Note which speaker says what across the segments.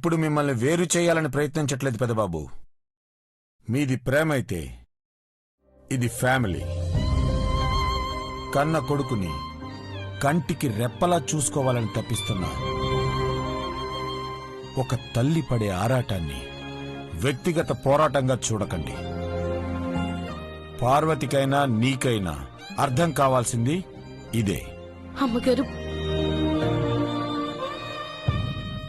Speaker 1: నేనిప్పుడు మిమ్మల్ని వేరు చేయాలని ప్రయత్నించట్లేదు పెదబాబు. మీది ప్రేమైతే ఇది ఫ్యామిలీ. కన్న కొడుకుని కంటికి రెప్పలా చూసుకోవాలని తప్పిస్తున్నా ఒక తల్లి పడే ఆరాటాన్ని వ్యక్తిగత పోరాటంగా చూడకండి. పార్వతికైనా నీకైనా అర్థం కావాల్సింది ఇదే.
Speaker 2: అమ్మగారు,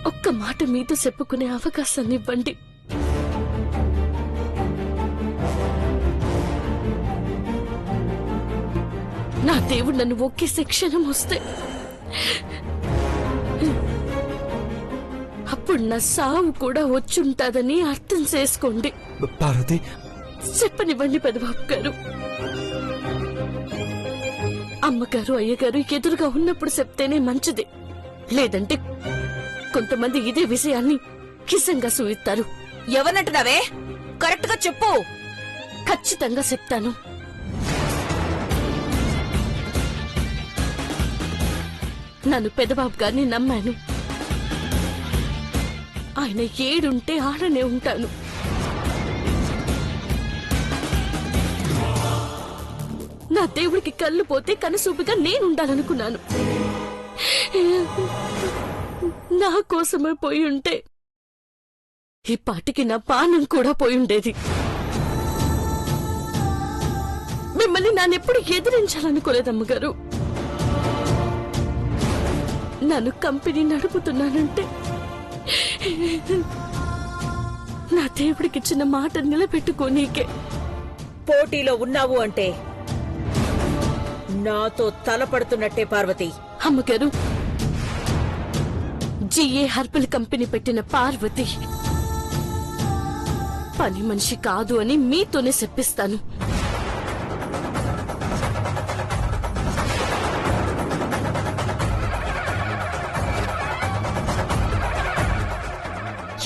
Speaker 2: ఒక్క మాట మీతో చెప్పుకునే అవకాశాన్ని ఇవ్వండి. నా దేవుడు నన్ను ఒక్కేసే క్షణం వస్తే అప్పుడు నా సావు కూడా వచ్చుంటాదని అర్థం చేసుకోండి.
Speaker 3: పార్వతి,
Speaker 2: చెప్పనివ్వండి పెదబాబు గారు. అమ్మగారు అయ్యగారు ఎదురుగా ఉన్నప్పుడు చెప్తేనే మంచిది. లేదంటే కొంతమంది ఇదే విషయాన్ని కిసంగా సూయిస్తారు.
Speaker 4: ఎవరంటున్నావే? కరెక్ట్ గా చెప్పు.
Speaker 2: ఖచ్చితంగా చెప్తాను. నన్ను పెదబాబు గారిని నమ్మాను. ఆయన ఏడుంటే ఆడనే ఉంటాను. నా దేవుడికి కళ్ళు పోతే కనుసూపుగా నేనుండాలనుకున్నాను. నా కోసమే పోయి ఉంటే ఈ పాటికి నా పానం కూడా పోయి ఉండేది. మిమ్మల్ని నానెప్పుడు ఎదిరించాలనుకోలేదమ్మగారు. నన్ను కంపెనీ నడుపుతున్నానంటే నా దేవుడికిచ్చిన మాట నిలబెట్టుకోనీకే.
Speaker 4: పోటీలో ఉన్నావు అంటే నాతో తలపడుతున్నట్టే పార్వతి.
Speaker 2: అమ్మగారు, జిఏ హర్బల్ కంపెనీ పెట్టిన పార్వతి పని మనిషి కాదు అని మీతోనే చెప్పిస్తాను.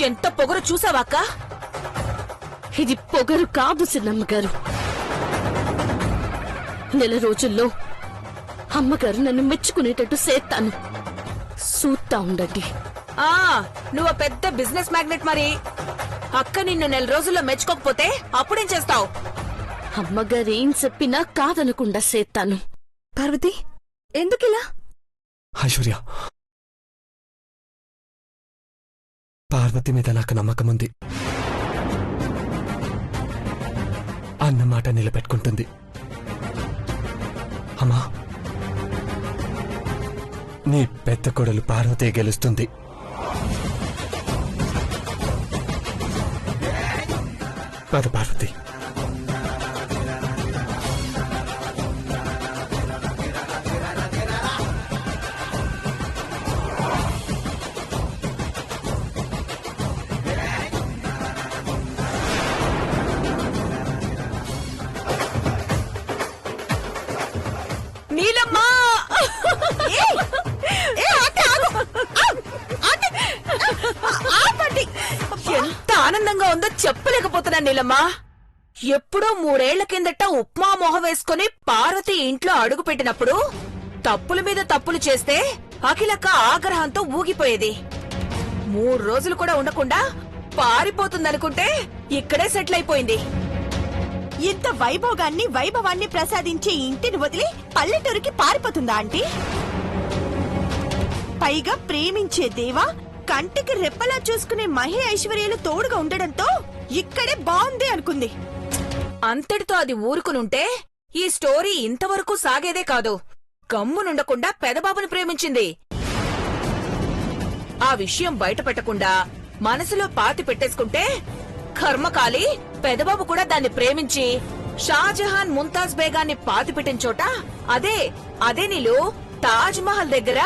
Speaker 4: ఎంత పొగరు చూసావాక్క?
Speaker 2: ఇది పొగరు కాదు చిన్నమ్మగారు. నెల రోజుల్లో అమ్మగారు నన్ను మెచ్చుకునేటట్టు చేస్తాను. చూస్తా ఉండండి.
Speaker 4: నువ్వు పెద్ద బిజినెస్ మ్యాగ్నెట్. మరి అక్క నిన్ను నెల రోజుల్లో మెచ్చుకోకపోతే అప్పుడేం చేస్తావు?
Speaker 2: అమ్మగారు ఏం చెప్పినా కాదనకుండా చేస్తాను.
Speaker 5: పార్వతి, ఎందుకిలా?
Speaker 3: ఐశ్వర్య, పార్వతి మీద నాకు నమ్మకముంది. అన్నమాట నిలబెట్టుకుంటుంది. అమ్మా, నీ పెద్ద కొడలు పార్వతి గెలుస్తుంది. పద పార్వతి.
Speaker 4: నీలమ్మా! ఎంత ఆనందంగా ఉందో చెప్పలేకపోతున్నా నీలమ్మా. ఎప్పుడో 3 ఏళ్ల కిందట ఉప్మా మొహం వేసుకుని పార్వతి ఇంట్లో అడుగు పెట్టినప్పుడు తప్పుల మీద తప్పులు చేస్తే అఖిలక్క ఆగ్రహంతో ఊగిపోయేది. 3 రోజులు కూడా ఉండకుండా పారిపోతుందనుకుంటే ఇక్కడే సెటిల్ అయిపోయింది.
Speaker 5: ఇంత వైభవాన్ని ప్రసాదించే ఇంటిని వదిలి పల్లెటూరికి పారిపోతుందా ఆంటీ? పైగా ప్రేమించే దేవా, కంటికి రెప్పలా చూసుకునే మహి ఐశ్వర్యాలు తోడుగా ఉండడంతో ఇక్కడే బాగుంది అనుకుంది.
Speaker 4: అంతటితో అది ఊరుకునుంటే ఈ స్టోరీ ఇంతవరకు సాగేదే కాదు. గమ్మునుండకుండా పెదబాబుని ప్రేమించింది. ఆ విషయం బయట పెట్టకుండా మనసులో పాతి పెట్టేసుకుంటే కర్మకాలి పెదబాబు కూడా దాన్ని ప్రేమించి షాజహాన్ ముంతాజ్ బేగాన్ని పాతి పెట్టిన చోట అదే నీళ్ళు తాజ్ మహల్ దగ్గర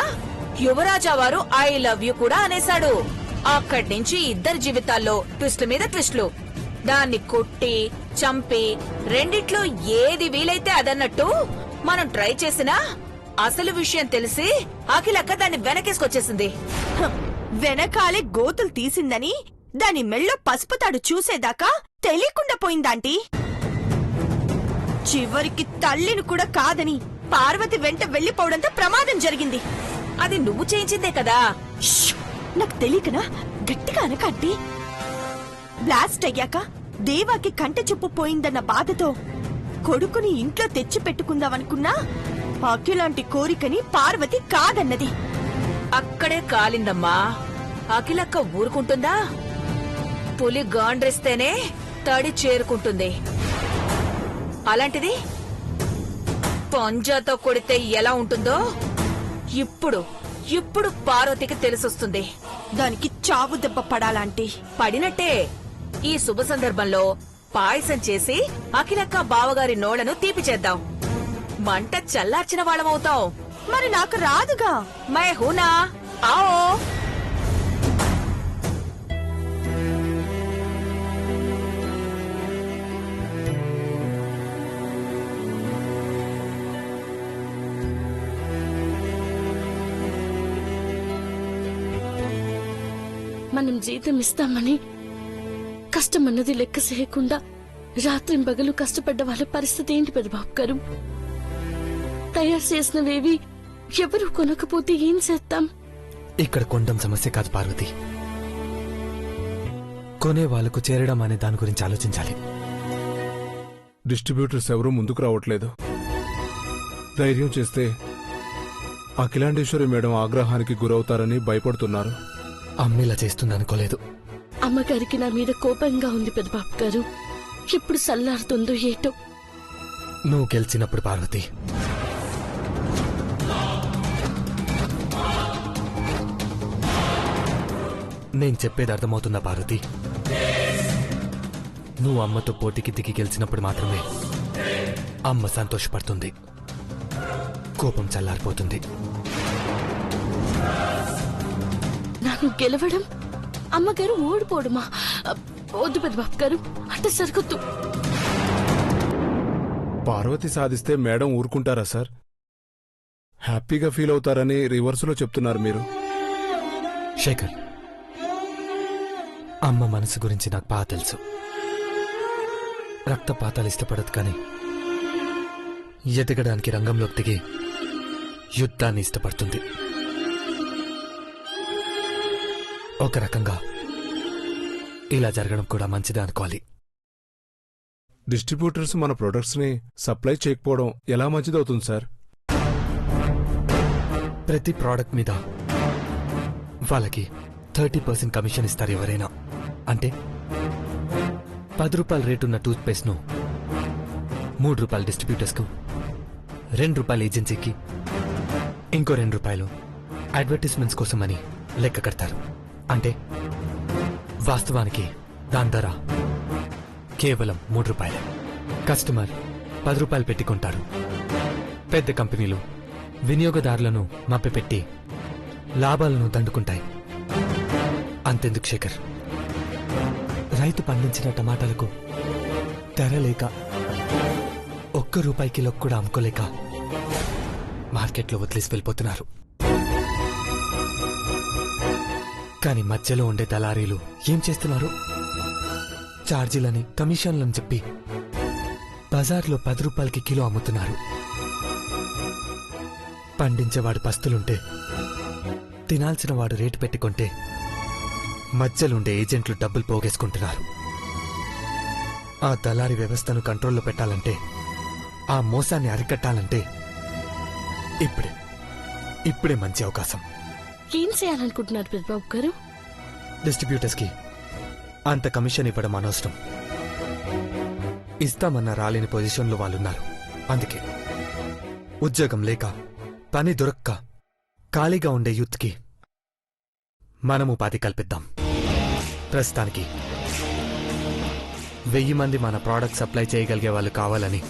Speaker 4: యువరాజా వారు ఐ లవ్ యూ కూడా అనేశాడు. అక్కడ్నుంచి ఇద్దరి జీవితాల్లో ట్విస్ట్ల మీద ట్విస్ట్లు. దాన్ని కొట్టి చంపి రెండిట్లో ఏది వీలైతే అదన్నట్టు మనం ట్రై చేసినా అసలు విషయం తెలిసి అఖిలక్క దాన్ని వెనకేసుకొచ్చేసింది.
Speaker 5: వెనకాలే గోతులు తీసిందని దాని మెళ్ళో పసుపు తాడు చూసేదాకా తెలియకుండా పోయిందాంటీ. చివరికి తల్లిని కూడా కాదని పార్వతి వెంట వెళ్లిపోవడంతో ప్రమాదం జరిగింది.
Speaker 4: అది నువ్వు చేయించిందే కదా.
Speaker 5: నాకు తెలియకనా గట్టిగా అనకండి. బ్లాస్ట్ అయ్యాక దేవాకి కంట చూపు పోయిందన్న బాధతో కొడుకుని ఇంట్లో తెచ్చి పెట్టుకుందామనుకున్నా అఖిలాంటి కోరికని పార్వతి కాదన్నది.
Speaker 4: అక్కడే కాలిందమ్మా. అఖిలక్క ఊరుకుంటుందా? పులి గాండ్రిస్తేనే తడి చేరుకుంటుంది. అలాంటిది పంజాతో కొడితే ఎలా ఉంటుందో ఇప్పుడు పార్వతికి తెలిసొస్తుంది.
Speaker 5: దానికి చావు దెబ్బ పడాలంటే
Speaker 4: పడినట్టే. ఈ శుభ సందర్భంలో పాయసం చేసి అఖిలక్క బావగారి నోళ్లను తీపి చేద్దాం. మంట చల్లార్చిన వాళ్ళమవుతాం.
Speaker 5: మరి నాకు రాదుగా.
Speaker 4: మై హూనా ఆవో.
Speaker 2: మనం జీతం ఇస్తామని కష్టమన్నది లెక్క చేయకుండా రాత్రింబగలు కష్టపడ్డ వాళ్ళ పరిస్థితి ఏంటి పెద్దబాబు గారు? తయారు చేసినవేవి ఎవరు కొనకపోతే ఏం చేస్తాం?
Speaker 3: ఇక్కడ కొనడం సమస్య కాదు పార్వతి, కొనే వాళ్ళకు చేరడం అనే దాని గురించి ఆలోచించాలి.
Speaker 6: డిస్ట్రిబ్యూటర్స్ ఎవరూ ముందుకు రావట్లేదు. ధైర్యం చేస్తే అఖిలాండేశ్వరి మేడం ఆగ్రహానికి గురవుతారని భయపడుతున్నారు.
Speaker 3: అమ్మిలా చేస్తుందనుకోలేదు.
Speaker 2: అమ్మగారికి నా మీద కోపంగా ఉంది పెద్దబాబు గారు. ఎప్పుడు సల్లారుతుందో ఏటో.
Speaker 3: నువ్వు గెలిచినప్పుడు పార్వతి, నేను చెప్పేది అర్థమవుతుందా పార్వతి? నువ్వు అమ్మతో పోటీకి దిగి గెలిచినప్పుడు మాత్రమే అమ్మ సంతోషపడుతుంది, కోపం చల్లారిపోతుంది.
Speaker 2: నాకు గెలవడం, అమ్మగారు ఓడిపోవడమా? వద్దు పెద్దబాబు గారు, అంటే సరికొద్దు.
Speaker 6: పార్వతి సాధిస్తే మేడం ఊరుకుంటారా సార్? హ్యాపీగా ఫీల్ అవుతారని రివర్స్లో చెప్తున్నారు మీరు.
Speaker 3: శేఖర్, అమ్మ మనసు గురించి నాకు బాగా తెలుసు. రక్తపాతాలు ఇష్టపడదు, కానీ ఎదగడానికి రంగంలోకి దిగి యుద్ధాన్ని ఇష్టపడుతుంది. ఒక రకంగా ఇలా జరగడం కూడా మంచిదే అనుకోవాలి.
Speaker 6: డిస్ట్రిబ్యూటర్స్ మన ప్రొడక్ట్స్ ని సప్లై చేయకపోవడం ఎలా మంచిదవుతుంది సార్?
Speaker 3: ప్రతి ప్రోడక్ట్ మీద వాళ్ళకి 30% కమిషన్ ఇస్తారు ఎవరైనా. అంటే 10 రూపాయల రేటున్న టూత్ పేస్ట్ ను 3 రూపాయలు డిస్ట్రిబ్యూటర్స్ కు, 2 రూపాయలు ఏజెన్సీకి, ఇంకో 2 రూపాయలు అడ్వర్టైజ్మెంట్స్ కోసమని లెక్క కడతారు. అంటే వాస్తవానికి దాని ధర కేవలం 3 రూపాయలే. కస్టమర్ 10 రూపాయలు పెట్టుకుంటారు. పెద్ద కంపెనీలు వినియోగదారులను మభ్యపెట్టి లాభాలను దండుకుంటాయి. అంతెందుకు శేఖర్, రైతు పండించిన టమాటాలకు ధర లేక 1 రూపాయి కిలో కూడా అమ్ముకోలేక మార్కెట్లో వదిలేసి వెళ్ళిపోతున్నారు. కానీ మధ్యలో ఉండే దళారీలు ఏం చేస్తున్నారు? ఛార్జీలని, కమిషన్లని చెప్పి బజార్లో 10 రూపాయలకి కిలో అమ్ముతున్నారు. పండించేవాడు పస్తులుంటే, తినాల్సిన వాడు రేటు పెట్టుకుంటే మధ్యలుండే ఏజెంట్లు డబ్బులు పోగేసుకుంటున్నారు. ఆ దళారీ వ్యవస్థను కంట్రోల్లో పెట్టాలంటే, ఆ మోసాన్ని అరికట్టాలంటే ఇప్పుడే మంచి అవకాశం.
Speaker 2: ఏం చేయాలనుకుంటున్నారు పెద్దబాబు గారు?
Speaker 3: డిస్ట్రిబ్యూటర్స్ కి అంత కమిషన్ ఇవ్వడం అనవసరం. ఇస్తామన్న రాలేని పొజిషన్లో వాళ్ళున్నారు. అందుకే ఉద్యోగం లేక, పని దొరక్క ఖాళీగా ఉండే యూత్కి మనం ఉపాధి కల్పిద్దాం. ప్రస్తుతానికి 1000 మంది మన ప్రోడక్ట్ సప్లై చేయగలిగే వాళ్ళు కావాలని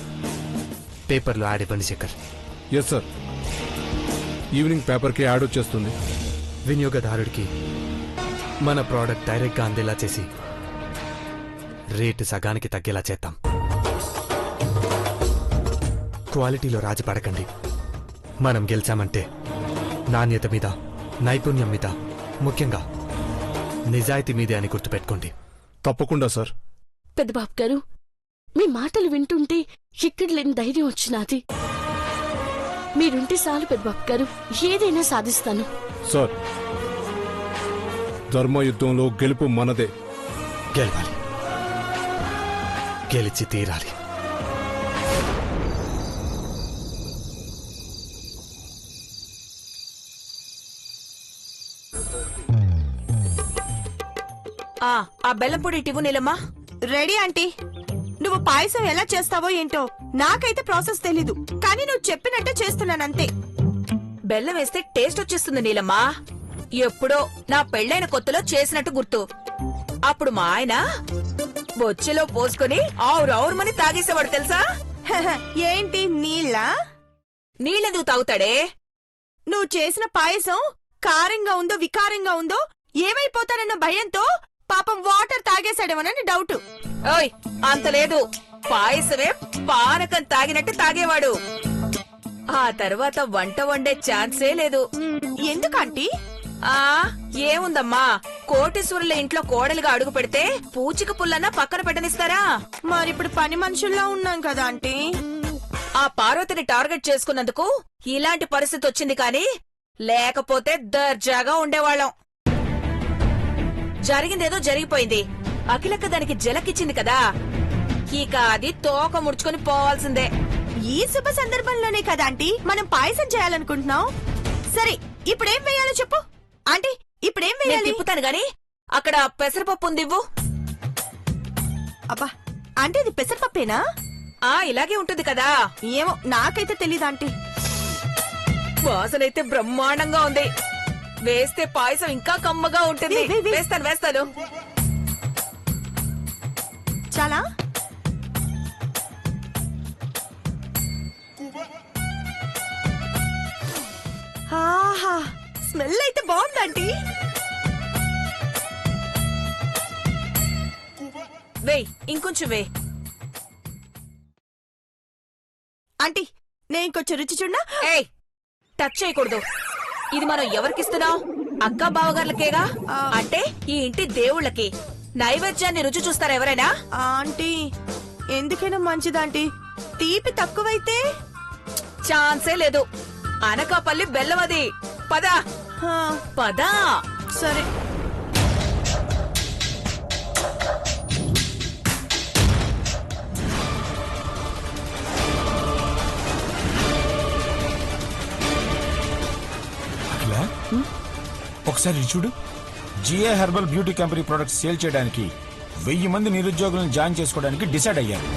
Speaker 3: పేపర్లో యాడ్ ఇవ్వండి శేఖర్.
Speaker 6: ఎస్ సార్, ఈవినింగ్ పేపర్కి యాడ్ వచ్చేస్తుంది.
Speaker 3: వినియోగదారుడికి మన ప్రోడక్ట్ డైరెక్ట్గా అందేలా చేసి రేటు సగానికి తగ్గేలా చేద్దాం. క్వాలిటీలో రాజీ పడకండి. మనం గెలిచామంటే నాణ్యత మీద, నైపుణ్యం మీద, ముఖ్యంగా నిజాయితీ మీదే అని గుర్తుపెట్టుకోండి.
Speaker 6: తప్పకుండా సార్.
Speaker 2: పెద్దబాబు గారు, మీ మాటలు వింటుంటే ఎక్కడ లేని ధైర్యం వచ్చినాది. మీరుంటే చాలు పెద్దబాబు గారు, ఏదైనా సాధిస్తాను.
Speaker 6: సార్, ధర్మయుద్ధంలో గెలుపు మనదే.
Speaker 3: గెలవాలి, గెలిచి తీరాలి.
Speaker 4: ఆ బెల్లం పొడి ఇవ్వు నీలమ్మా.
Speaker 5: Ready aunty. నువ్వు పాయసం ఎలా చేస్తావో ఏంటో నాకైతే ప్రాసెస్ తెలీదు, కానీ నువ్వు చెప్పినట్టే చేస్తున్నానంతే.
Speaker 4: బెల్లం వేస్తే టేస్ట్ వచ్చేస్తుంది నీలమ్మా. ఎప్పుడో నా పెళ్ళైన కొత్తలో చేసినట్టు గుర్తు. అప్పుడు మా ఆయన బొచ్చెలో పోసుకుని ఆవురవురమని తాగేసేవాడు తెలుసా?
Speaker 5: ఏంటి నీళ్ళా?
Speaker 4: నీళ్ళెందుకు తాగుతాడే?
Speaker 5: నువ్వు చేసిన పాయసం కారంగా ఉందో వికారంగా ఉందో ఏమైపోతానన్న భయంతో పాపం వాటర్ తాగేశాడేమోనని డౌట్.
Speaker 4: ఓయ్ అంత లేదు, పాయసమే పానకం తాగినట్టు తాగేవాడు. ఆ తర్వాత వంట వండే ఛాన్సే లేదు.
Speaker 5: ఎందుకంటీ?
Speaker 4: ఏముందమ్మా, కోటీశ్వరుల ఇంట్లో కోడలుగా అడుగు పెడితే పూచిక పుల్లన్నా పక్కన పెట్టనిస్తారా?
Speaker 5: మరిప్పుడు పని మనుషుల్లా ఉన్నాం కదా ఆంటీ.
Speaker 4: ఆ పార్వతిని టార్గెట్ చేసుకున్నందుకు ఇలాంటి పరిస్థితి వచ్చింది కానీ లేకపోతే దర్జాగా ఉండేవాళ్ళం. జరిగిందేదో జరిగిపోయింది. అఖిలక్క దానికి జలకిచ్చింది కదా, ఇక అది తోక ముడుచుకొని పోవాల్సిందే.
Speaker 5: ఈ శుభ సందర్భంలోనే కదా ఆంటీ మనం పాయసం చేయాలనుకుంటున్నాం. సరే ఇప్పుడేం వేయాలో చెప్పు ఆంటీ. ఇప్పుడేం
Speaker 4: నేను
Speaker 5: వేయాలి?
Speaker 4: తిప్పుతాను గాని అక్కడ పెసరపప్పు ఉందివ్వు.
Speaker 5: అబ్బా అంటే ఇది పెసరపప్పేనా?
Speaker 4: ఇలాగే ఉంటుంది కదా.
Speaker 5: ఏమో నాకైతే తెలీదు ఆంటీ.
Speaker 4: వాసనైతే బ్రహ్మాండంగా ఉంది. వేస్తే పాయసం ఇంకా కమ్మగా ఉంటుంది. వేస్తాను వేస్తాను.
Speaker 5: చాలా ఆహా, స్మెల్ అయితే బాగుందంటీ.
Speaker 4: వేయ్, ఇంకొంచెం వేయ్.
Speaker 5: ఆంటీ నేను ఇంకొంచెం రుచి చూడనా?
Speaker 4: ఏయ్, టచ్ చేయకూడదు. ఇది మనం ఎవరికిస్తున్నాం? అక్క బావగార్లకేగా. అంటే ఈ ఇంటి దేవుళ్ళకి. నైవేద్యాన్ని రుచి చూస్తారా ఎవరైనా?
Speaker 5: ఆంటీ ఎందుకైనా మంచిదాంటీ, తీపి తక్కువైతే.
Speaker 4: ఛాన్సే లేదు. అనకాపల్లి బెల్లమది. పదా
Speaker 5: ఆ,
Speaker 4: పదా.
Speaker 5: సరే
Speaker 1: అఖిల, ఒకసారి ఇది చూడు. G A herbal beauty company products sale చేయడానికి 1000 మంది నిరుద్యోగులను జాయిన్ చేసుకోవడానికి డిసైడ్ అయ్యారు.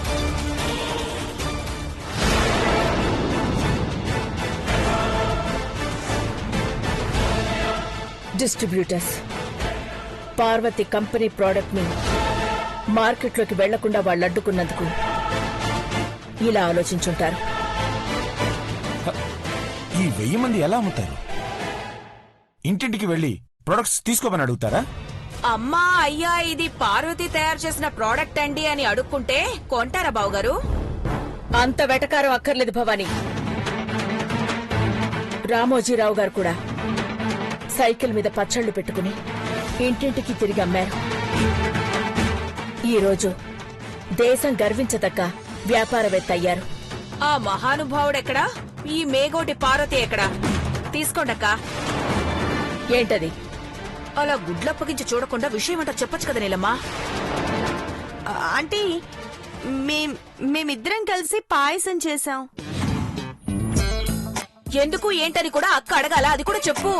Speaker 2: డిస్ట్రిబ్యూటర్స్ పార్వతి కంపెనీ ప్రోడక్ట్ ని మార్కెట్లోకి వెళ్లకుండా వాళ్ళు అడ్డుకున్నందుకు ఇలా ఆలోచించుంటారు.
Speaker 1: ఈ 1000 మంది ఎలా అమ్ముతారు? ఇంటింటికి వెళ్లి ప్రొడక్ట్స్ తీసుకోమని అడుగుతారా?
Speaker 4: అమ్మా అయ్యా ఇది పార్వతి తయారు చేసిన ప్రోడక్ట్ అండి అని అడుక్కుంటే కొంటారా బావగారు?
Speaker 2: అంత వెటకారం అక్కర్లేదు భవానీ. రామోజీరావు గారు కూడా సైకిల్ మీద పచ్చళ్లు పెట్టుకుని ఇంటింటికి తిరిగి అమ్మారు. ఈరోజు దేశం గర్వించదగ్గ వ్యాపారవేత్త అయ్యారు.
Speaker 4: ఆ మహానుభావుడెక్కడా? ఈ మేగోటి పార్వతి ఎక్కడా? తీసుకోండక్కా.
Speaker 2: ఏంటది?
Speaker 4: అలా గుడ్లప్పగించి చూడకుండా విషయం అంతా చెప్పొచ్చు కదా నీలమ్మా.
Speaker 5: ఆంటీ మేమిద్దరం కలిసి పాయసం చేశాం.
Speaker 4: ఎందుకు ఏంటని కూడా అక్క అడగాల, అది కూడా చెప్పు.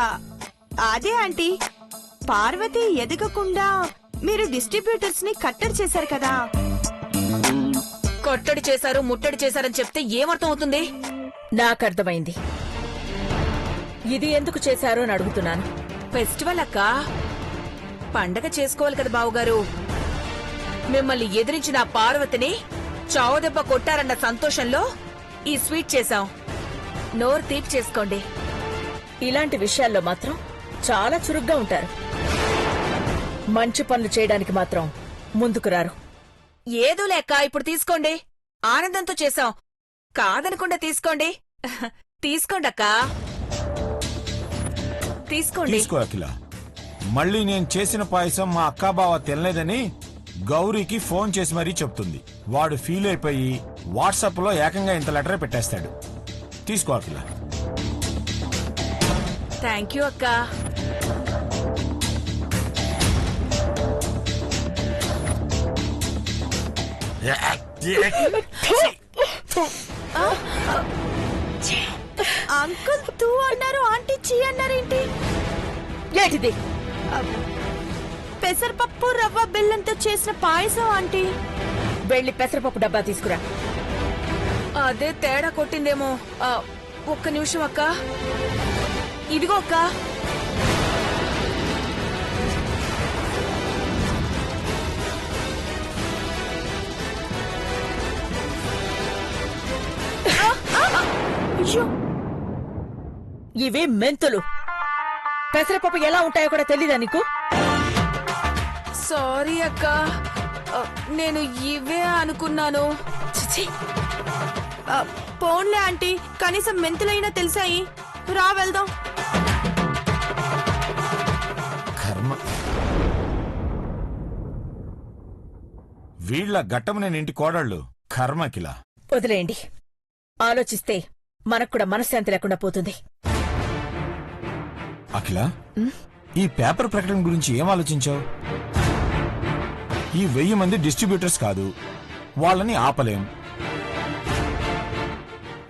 Speaker 5: ఆ, అదే ఆంటీ, పార్వతి ఎదగకుండా మీరు డిస్ట్రిబ్యూటర్స్ ని కట్టడి చేశారు కదా.
Speaker 4: కొట్టడి చేశారు ముట్టడి చేశారని చెప్తే ఏమర్థం అవుతుంది?
Speaker 2: నాకర్థమైంది. ఇది ఎందుకు చేశారో అని అడుగుతున్నాను.
Speaker 4: ఫెస్టివల్ అక్క, పండగ చేసుకోవాలి కదా బావుగారు. మిమ్మల్ని ఎదిరించిన ఆ పార్వతిని చావుదెబ్బ కొట్టారన్న సంతోషంలో ఈ స్వీట్ చేశాం. నోరు తీపి చేసుకోండి.
Speaker 2: ఇలాంటి విషయాల్లో మాత్రం చాలా చురుగ్గా ఉంటారు. మంచి పనులు చేయడానికి మాత్రం ముందుకు రారు.
Speaker 4: ఏదో లేక ఇప్పుడు తీసుకోండి. ఆనందంతో చేశాం, కాదనకుండా తీసుకోండి. తీసుకోండి అక్క, తీసుకోండి.
Speaker 1: తీసుకో అఖిల. మళ్ళీ నేను చేసిన పాయసం మా అక్కాబావ తినలేదని గౌరీకి ఫోన్ చేసి మరీ చెప్తుంది. వాడు ఫీల్ అయిపోయి వాట్సాప్ లో ఏకంగా ఇంత లెటరే పెట్టేస్తాడు. తీసుకో అఖిల.
Speaker 4: థ్యాంక్ యూ అక్క.
Speaker 5: అంకుల్ తూ అన్నారు, ఆంటీ చీ అన్నారేంటి?
Speaker 2: ఏంటిది?
Speaker 5: పెసరపప్పు రవ్వ బెల్లంతో చేసిన పాయసం ఆంటీ.
Speaker 2: వెళ్ళి పెసరపప్పు డబ్బా తీసుకురా.
Speaker 4: అదే తేడా కొట్టిందేమో. ఒక్క నిమిషం అక్క. ఇదిగో అక్క.
Speaker 5: అయ్యో,
Speaker 2: ఇవి మెంతులు. పెసరపప్పు ఎలా ఉంటాయో కూడా తెలీదా నీకు?
Speaker 4: సారీ అక్క, నేను ఇవే అనుకున్నాను.
Speaker 2: చిచి,
Speaker 5: పోన్లే ఆంటీ, కనీసం మెంతులైనా తెలిసాయి. రా వెళ్దాం.
Speaker 1: కర్మ. వీళ్ళ గట్టమనేని ఇంటి కోడళ్ళు కర్మకిలా.
Speaker 2: వదిలేయండి. ఆలోచిస్తే మనకు కూడా మనశ్శాంతి లేకుండా పోతుంది.
Speaker 1: అఖిల, ఈ పేపర్ ప్రకటన గురించి ఏం ఆలోచించావు? ఈ 1000 మంది డిస్ట్రిబ్యూటర్స్ కాదు, వాళ్ళని ఆపలేం.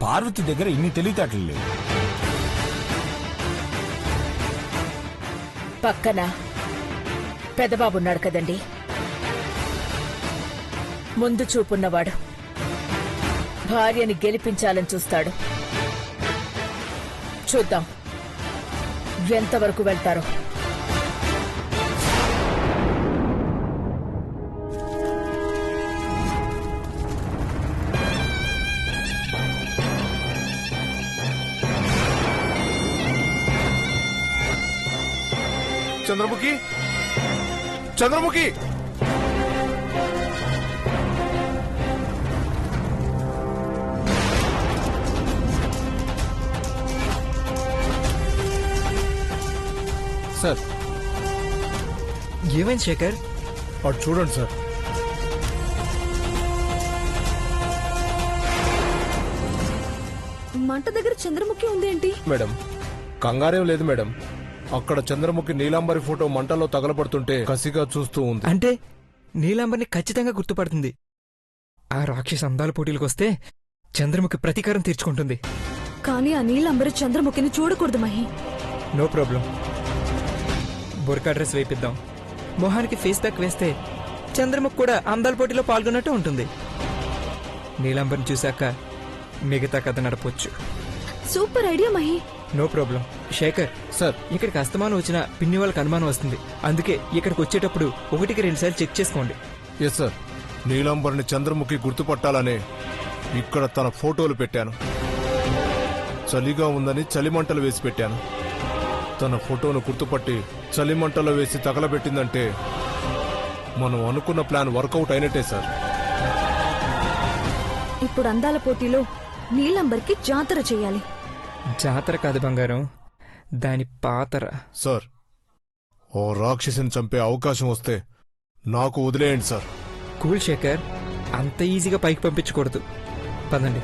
Speaker 1: పార్వతి దగ్గర ఇన్ని తెలివితేటలు లేవు.
Speaker 2: పక్కన పెదబాబున్నాడు కదండి, ముందు చూపున్నవాడు. భార్యని గెలిపించాలని చూస్తాడు. చూద్దాం ఎంతవరకు వెళ్తారో.
Speaker 6: చంద్రముఖి, చంద్రముఖి, సార్.
Speaker 3: ఏమైంది శేఖర్?
Speaker 6: అటు చూడండి సార్.
Speaker 5: మంట దగ్గర చంద్రముఖి ఉందేంటి?
Speaker 6: మేడం, కంగారేం లేదు మేడం. అక్కడ చంద్రముఖి నీలాంబరి ఫోటో మంటల్లో తగలబడుతుంటే కసిగా చూస్తూ ఉంది.
Speaker 7: అంటే నీలాంబర్ని ఖచ్చితంగా గుర్తుపడుతుంది. ఆ రాక్షస అందాల పోటీలకొస్తే చంద్రముఖి ప్రతీకారం తీర్చుకుంటుంది.
Speaker 5: కానీ ఆ నీలంబరి చంద్రముఖిని చూడకూడదు మహి.
Speaker 7: No problem. బొర్కా డ్రెస్ వేపిద్దాం. మొహానికి ఫేస్ ప్యాక్ వేస్తే చంద్రముఖి కూడా అందాల పోటీలో పాల్గొన్నట్టు ఉంటుంది. నీలాంబర్ని చూశాక మిగతా కథ నడపొచ్చు.
Speaker 5: Super idea Mahi.
Speaker 7: No problem. Shekhar
Speaker 6: sir.
Speaker 7: ఇక్కడికి అస్తమానం వచ్చిన పిన్ని వాళ్ళకి అనుమానం వస్తుంది. అందుకే ఇక్కడికి వచ్చేటప్పుడు 1-2 సార్లు చెక్ చేసుకోండి.
Speaker 6: Yes sir. నీలాంబరిని చంద్రముఖి గుర్తుపట్టాలనే ఇక్కడ తన ఫోటోలు పెట్టాను. చలిగా ఉందని చలిమంటలు వేసి పెట్టాను. తన ఫోటోను గుర్తుపట్టి చలిమంటలో వేసి తగలబెట్టిందంటే మనం అనుకున్న ప్లాన్ వర్కౌట్ అయినట్టే సార్.
Speaker 5: ఇప్పుడు అందాల పోటీలో నీలంబర్కి జాతర చేయాలి.
Speaker 7: జాతర కాదు బంగారం, దాని పాతర.
Speaker 6: సార్, ఓ రాక్షసిని చంపే అవకాశం వస్తే నాకు వదిలేయండి సార్.
Speaker 7: కూల్ శేఖర్, అంత ఈజీగా పైకి పంపించకూడదు. పదండి.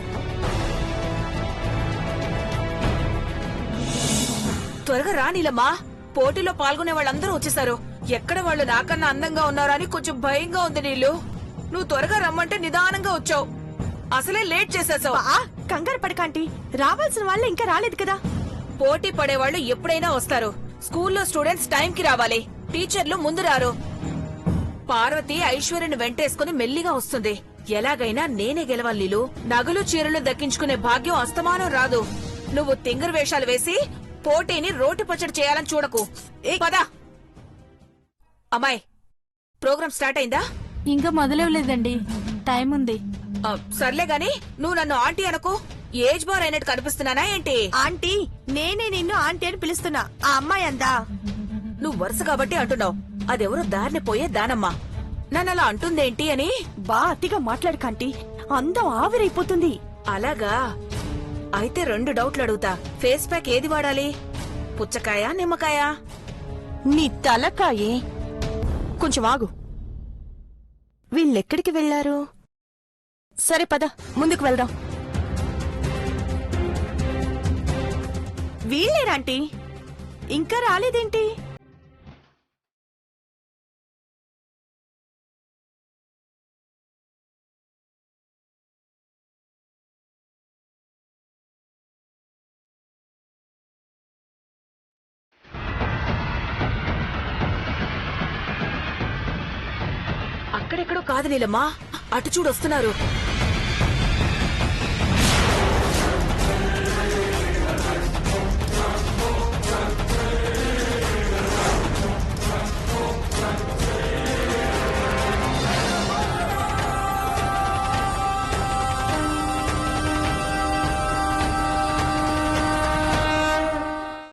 Speaker 4: త్వరగా రా నీలమ్మా. పోటీలో పాల్గొనే వాళ్ళందరూ వచ్చేసారు. ఎక్కడ వాళ్ళు నాకన్నా అందంగా ఉన్నారా అని కొంచెం భయంగా ఉంది. నీళ్ళు, నువ్వు త్వరగా రమ్మంటే నిదానంగా వచ్చావు. అసలే లేట్ చేసేసావు.
Speaker 5: కంగారు పడకండి, రావాల్సిన వాళ్ళు ఇంకా రాలేదు కదా.
Speaker 4: పోటీ పడేవాళ్లు ఎప్పుడైనా వస్తారు. స్కూల్లో స్టూడెంట్స్ టైంకి రావాలి. టీచర్లు ముందు రారు. పార్వతి ఐశ్వర్యను వెంటేసుకుని మెల్లిగా వస్తుంది. ఎలాగైనా నేనే గెలవాలి నీలు. నగలు చీరలు దక్కించుకునే భాగ్యం అస్తమానం రాదు. నువ్వు తింగర్ వేషాలు వేసి పోటీని రోటి పచ్చడి చేయాలని చూడకు. పదా అమ్మాయి, ప్రోగ్రామ్ స్టార్ట్ అయిందా?
Speaker 5: ఇంకా మొదలవలేదండి, టైం ఉంది.
Speaker 4: సర్లే గాని నువ్వు నన్ను ఆంటీ అనుకో. ఏజ్ బార్ అయినట్టు కనిపిస్తున్నానా ఏంటి?
Speaker 5: ఆంటీ, నేనే నిన్ను ఆంటీ అని పిలుస్తున్నా. ఆ అమ్మాయి అందా?
Speaker 4: నువ్వు వరుస కాబట్టి అంటున్నావు. అదెవరో దారిని పోయే దానమ్మా. నన్ను అలా అంటుందేంటి అని.
Speaker 5: బా అతిగా మాట్లాడకంటీ, అందం ఆవిరైపోతుంది.
Speaker 4: అలాగా? అయితే 2 డౌట్లు అడుగుతా. ఫేస్ ప్యాక్ ఏది వాడాలి? పుచ్చకాయ, నిమ్మకాయ?
Speaker 5: నీ తలకాయే. కొంచెం ఆగు. వీళ్ళెక్కడికి వెళ్లారు? సరే పద, ముందుకు వెళ్దాం. వీళ్ళేరాంటీ, ఇంకా రాలేదేంటి?
Speaker 4: ఇక్కడెక్కడో కాదు నీలమ్మా, అటు చూడొస్తున్నారు.